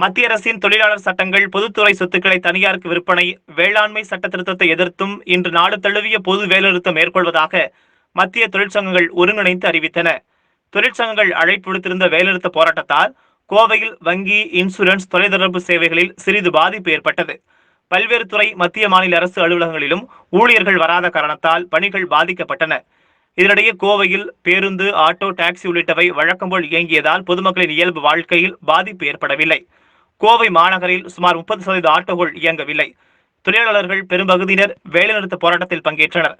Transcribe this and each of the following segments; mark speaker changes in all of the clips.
Speaker 1: மத்திய அரசின் தொழிலாளர் சட்டங்கள், பொதுத்துறை சொத்துக்களை தனியாருக்கு விற்பனை, வேளாண்மை சட்ட திருத்தத்தை எதிர்த்தும் இன்று நாடு தழுவிய பொது வேலைநிறுத்தம் மேற்கொள்வதாக மத்திய தொழிற்சங்கங்கள் ஒருங்கிணைந்து அறிவித்தன. தொழிற்சங்கங்கள் அழைப்பு விடுத்திருந்த வேலைநிறுத்த போராட்டத்தால் கோவையில் வங்கி, இன்சூரன்ஸ், தொலைத்தொடர்பு சேவைகளில் சிறிது பாதிப்பு ஏற்பட்டது. பல்வேறு துறை, மத்திய மாநில அரசு அலுவலகங்களிலும் ஊழியர்கள் வராத காரணத்தால் பணிகள் பாதிக்கப்பட்டன. இதனிடையே கோவையில் பேருந்து, ஆட்டோ, டாக்ஸி உள்ளிட்டவை வழக்கம்போல் இயங்கியதால் பொதுமக்களின் இயல்பு வாழ்க்கையில் பாதிப்பு ஏற்படவில்லை. கோவை மாநகரில் சுமார் 30% ஆட்டோகள் இயங்கவில்லை. தொழிலாளர்கள் பெரும்பகுதியினர் வேலைநிறுத்த போராட்டத்தில் பங்கேற்றனர்.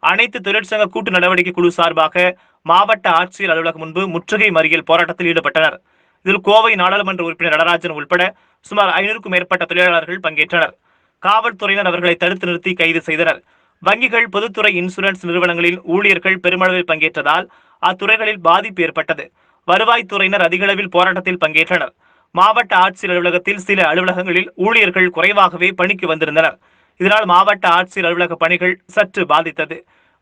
Speaker 1: அனைத்து தொழிற்சங்க கூட்டு நடவடிக்கை குழு சார்பாக மாவட்ட ஆட்சியர் அலுவலகம் முன்பு முற்றுகை மறியல் போராட்டத்தில் ஈடுபட்டனர். இதில் கோவை நாடாளுமன்ற உறுப்பினர் நடராஜன் உள்பட சுமார் 500க்கும் மேற்பட்ட தொழிலாளர்கள் பங்கேற்றனர். காவல்துறையினர் அவர்களை தடுத்து நிறுத்தி கைது செய்தனர். வங்கிகள், பொதுத்துறை, இன்சூரன்ஸ் நிறுவனங்களில் ஊழியர்கள் பெருமளவில் பங்கேற்றதால் அத்துறைகளில் பாதிப்பு ஏற்பட்டது. வருவாய்த்துறையினர் அதிக அளவில் போராட்டத்தில் பங்கேற்றனர். மாவட்ட ஆட்சியர் அலுவலகத்தில் சில அலுவலகங்களில் ஊழியர்கள் குறைவாகவே பணிக்கு வந்திருந்தனர். இதனால் மாவட்ட ஆட்சியர் அலுவலக பணிகள் சற்று பாதித்தது.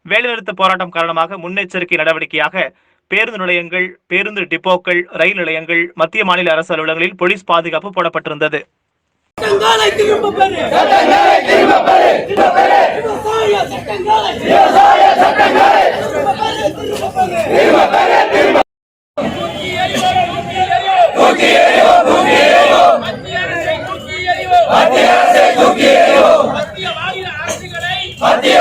Speaker 1: வேலைநிறுத்த போராட்டம் காரணமாக முன்னெச்சரிக்கை நடவடிக்கையாக பேருந்து நிலையங்கள், பேருந்து டிப்போக்கள், ரயில் நிலையங்கள், மத்திய மாநில அரசு அலுவலகங்களில் போலீஸ் பாதுகாப்பு போடப்பட்டிருந்தது.
Speaker 2: மத்திய